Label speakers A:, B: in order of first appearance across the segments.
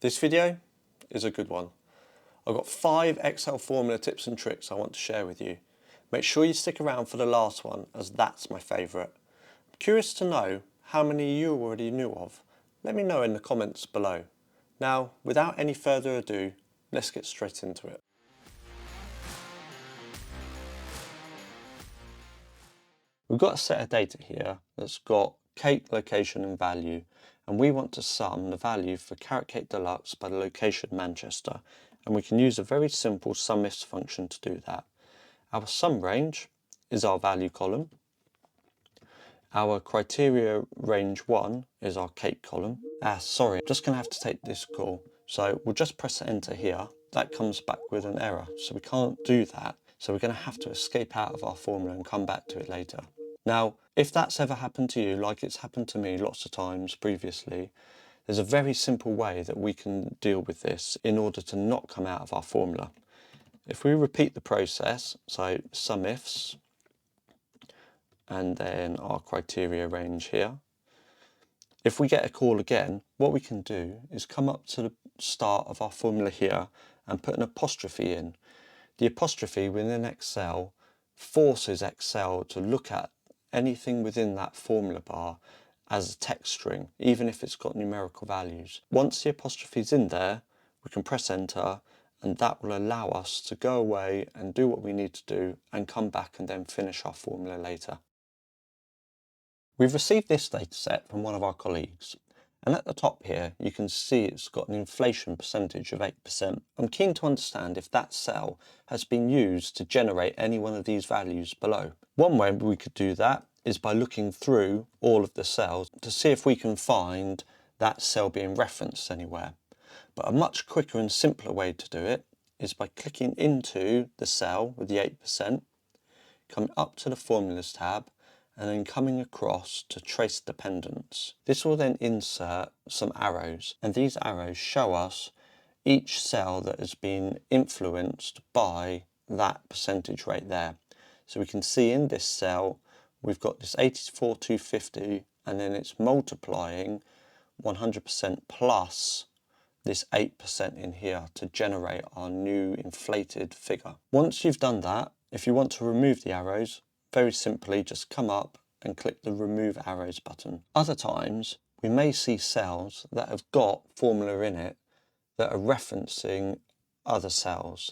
A: This video is a good one. I've got 5 Excel formula tips and tricks I want to share with you. Make sure you stick around for the last one, as that's my favourite. I'm curious to know how many you already knew of. Let me know in the comments below. Now, without any further ado, let's get straight into it. We've got a set of data here that's got cake, location and value, and we want to sum the value for Carrot Cake Deluxe by the location Manchester, and we can use a very simple SUMIFS function to do that. Our sum range is our value column, our criteria range 1 is our cake column. Sorry, I'm just going to have to take this call, so we'll just press enter here. That comes back with an error, so we can't do that, so we're going to have to escape out of our formula and come back to it later. Now, if that's ever happened to you, like it's happened to me lots of times previously, there's a very simple way that we can deal with this in order to not come out of our formula. If we repeat the process, so SUMIFS, and then our criteria range here, if we get a call again, what we can do is come up to the start of our formula here and put an apostrophe in. The apostrophe within Excel forces Excel to look at anything within that formula bar as a text string, even if it's got numerical values. Once the apostrophe is in there, we can press enter, and that will allow us to go away and do what we need to do and come back and then finish our formula later. We've received this data set from one of our colleagues, and at the top here you can see it's got an inflation percentage of 8%. I'm keen to understand if that cell has been used to generate any one of these values below. One way we could do that is by looking through all of the cells to see if we can find that cell being referenced anywhere. But a much quicker and simpler way to do it is by clicking into the cell with the 8%, coming up to the Formulas tab, and then coming across to Trace Dependents. This will then insert some arrows, and these arrows show us each cell that has been influenced by that percentage rate there. So we can see in this cell we've got this 84,250, and then it's multiplying 100% plus this 8% in here to generate our new inflated figure. Once you've done that, if you want to remove the arrows, very simply just come up and click the Remove Arrows button. Other times we may see cells that have got formula in it that are referencing other cells,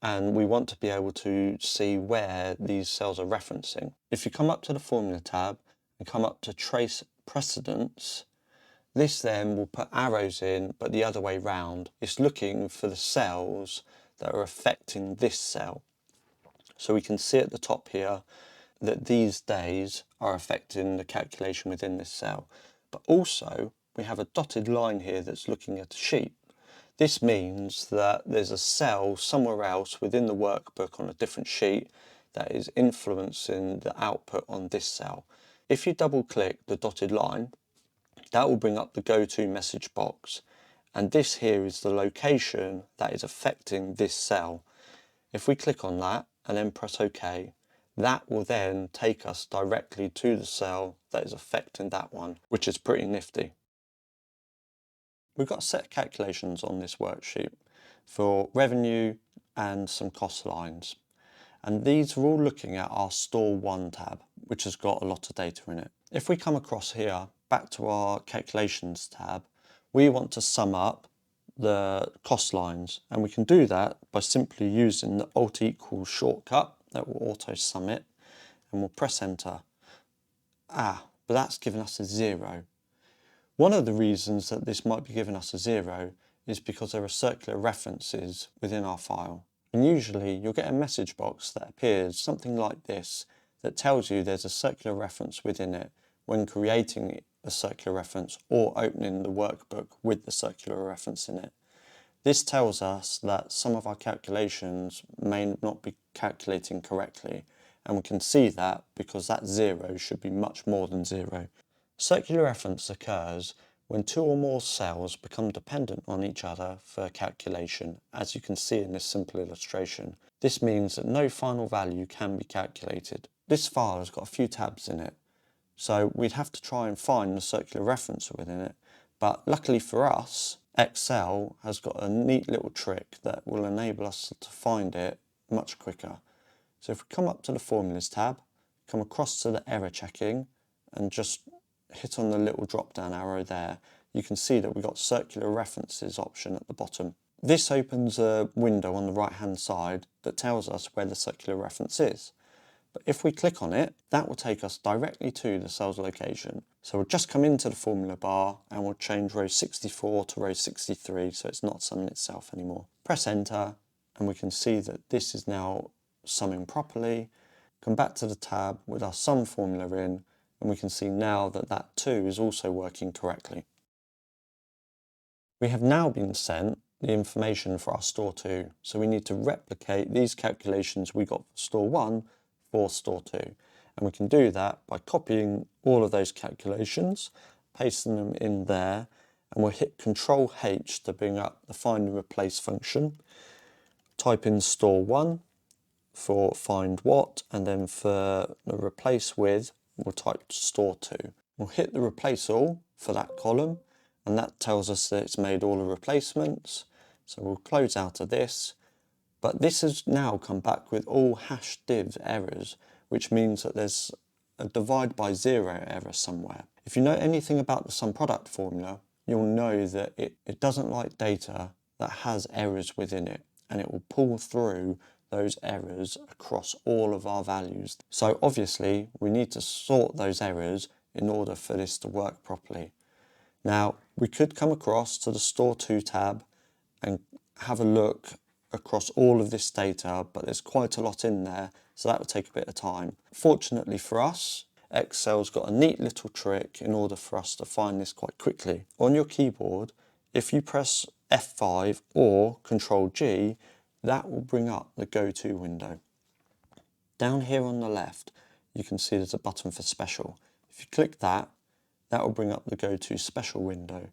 A: and we want to be able to see where these cells are referencing. If you come up to the Formula tab and come up to Trace Precedents, this then will put arrows in, but the other way round. It's looking for the cells that are affecting this cell. So we can see at the top here that these days are affecting the calculation within this cell. But also we have a dotted line here that's looking at a sheet. This means that there's a cell somewhere else within the workbook on a different sheet that is influencing the output on this cell. If you double click the dotted line, that will bring up the go-to message box, and this here is the location that is affecting this cell. If we click on that and then press OK, that will then take us directly to the cell that is affecting that one, which is pretty nifty. We've got a set of calculations on this worksheet for revenue and some cost lines, and these are all looking at our Store 1 tab, which has got a lot of data in it. If we come across here back to our calculations tab, we want to sum up the cost lines, and we can do that by simply using the Alt equals shortcut that will auto sum it, and we'll press enter. But that's given us a 0. One of the reasons that this might be giving us a 0 is because there are circular references within our file. And usually you'll get a message box that appears something like this that tells you there's a circular reference within it when creating a circular reference or opening the workbook with the circular reference in it. This tells us that some of our calculations may not be calculating correctly, and we can see that because that 0 should be much more than 0. Circular reference occurs when 2 or more cells become dependent on each other for calculation, as you can see in this simple illustration. This means that no final value can be calculated. This file has got a few tabs in it, so we'd have to try and find the circular reference within it, but luckily for us, Excel has got a neat little trick that will enable us to find it much quicker. So if we come up to the Formulas tab, come across to the error checking and just hit on the little drop down arrow there, you can see that we've got circular references option at the bottom. This opens a window on the right hand side that tells us where the circular reference is. But if we click on it, that will take us directly to the cell's location. So we'll just come into the formula bar and we'll change row 64 to row 63 so it's not summing itself anymore. Press enter and we can see that this is now summing properly. Come back to the tab with our sum formula in and we can see now that that too is also working correctly. We have now been sent the information for our store 2, so we need to replicate these calculations we got for store 1 for store 2. And we can do that by copying all of those calculations, pasting them in there, and we'll hit Control H to bring up the find and replace function. Type in store 1 for find what, and then for the replace with, we'll type store 2. We'll hit the replace all for that column, and that tells us that it's made all the replacements. So we'll close out of this, but this has now come back with all hash div errors, which means that there's a divide by 0 error somewhere. If you know anything about the sum product formula, you'll know that it doesn't like data that has errors within it, and it will pull through those errors across all of our values. So obviously we need to sort those errors in order for this to work properly. Now we could come across to the store 2 tab and have a look across all of this data, but there's quite a lot in there, so that will take a bit of time. Fortunately for us, Excel's got a neat little trick in order for us to find this quite quickly. On your keyboard, if you press F5 or Control G, that will bring up the go-to window. Down here on the left, you can see there's a button for special. If you click that, that will bring up the go-to special window.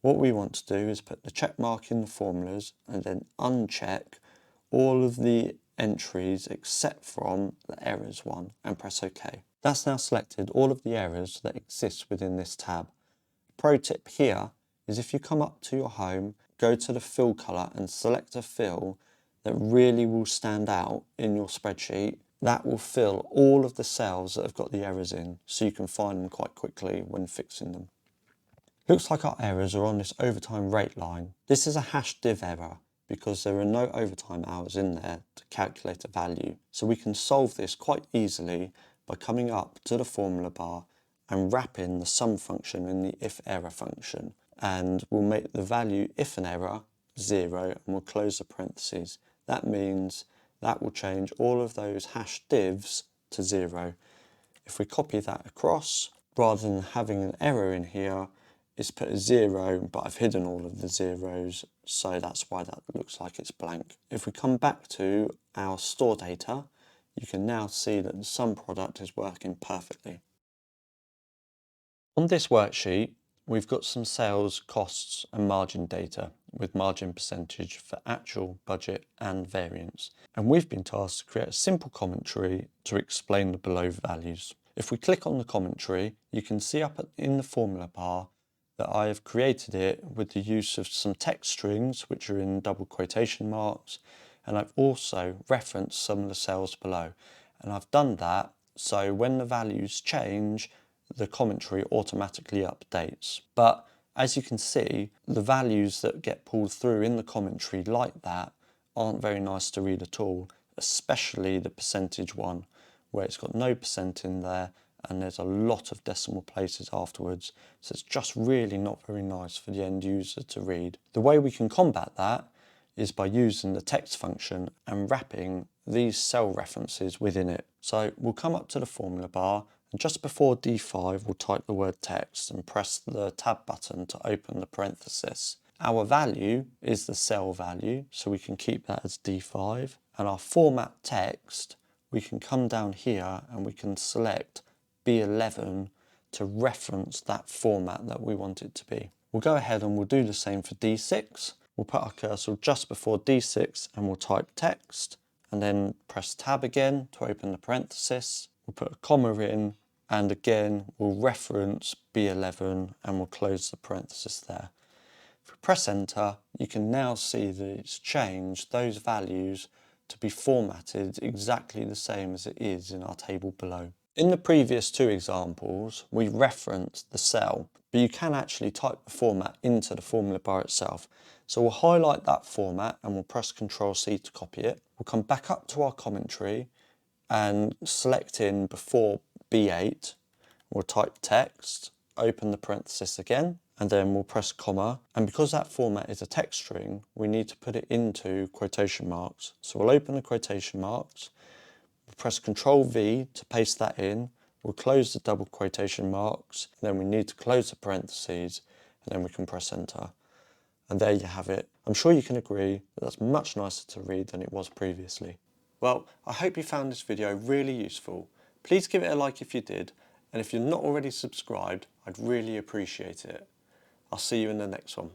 A: What we want to do is put the check mark in the formulas and then uncheck all of the entries except from the errors one and press OK. That's now selected all of the errors that exist within this tab. Pro tip here is if you come up to your home, go to the fill colour and select a fill that really will stand out in your spreadsheet. That will fill all of the cells that have got the errors in, so you can find them quite quickly when fixing them. Looks like our errors are on this overtime rate line. This is a hash div error because there are no overtime hours in there to calculate a value. So we can solve this quite easily by coming up to the formula bar and wrapping the sum function in the if error function. And we'll make the value if an error 0 and we'll close the parentheses. That means that will change all of those hash divs to 0. If we copy that across, rather than having an error in here, it's put a 0, but I've hidden all of the zeros, so that's why that looks like it's blank. If we come back to our store data, you can now see that the sum product is working perfectly. On this worksheet, we've got some sales, costs and margin data with margin percentage for actual, budget and variance. And we've been tasked to create a simple commentary to explain the below values. If we click on the commentary, you can see up in the formula bar that I have created it with the use of some text strings, which are in double quotation marks. And I've also referenced some of the cells below. And I've done that so when the values change, the commentary automatically updates. But as you can see, the values that get pulled through in the commentary like that aren't very nice to read at all, especially the percentage one, where it's got no percent in there and there's a lot of decimal places afterwards. So it's just really not very nice for the end user to read. The way we can combat that is by using the text function and wrapping these cell references within it. So we'll come up to the formula bar, and just before D5 we'll type the word text and press the tab button to open the parenthesis. Our value is the cell value, so we can keep that as D5. And our format text, we can come down here and we can select B11 to reference that format that we want it to be. We'll go ahead and we'll do the same for D6. We'll put our cursor just before D6 and we'll type text and then press tab again to open the parenthesis. We'll put a comma in and again we'll reference B11 and we'll close the parenthesis there. If we press enter, you can now see that it's changed those values to be formatted exactly the same as it is in our table below. In the previous two examples, we referenced the cell, but you can actually type the format into the formula bar itself. So we'll highlight that format and we'll press Ctrl C to copy it. We'll come back up to our commentary and select in before B8. We'll type text, open the parenthesis again, and then we'll press comma. And because that format is a text string, we need to put it into quotation marks. So we'll open the quotation marks, we'll press Ctrl V to paste that in, we'll close the double quotation marks, and then we need to close the parentheses, and then we can press enter. And there you have it. I'm sure you can agree that that's much nicer to read than it was previously. Well, I hope you found this video really useful. Please give it a like if you did, and if you're not already subscribed, I'd really appreciate it. I'll see you in the next one.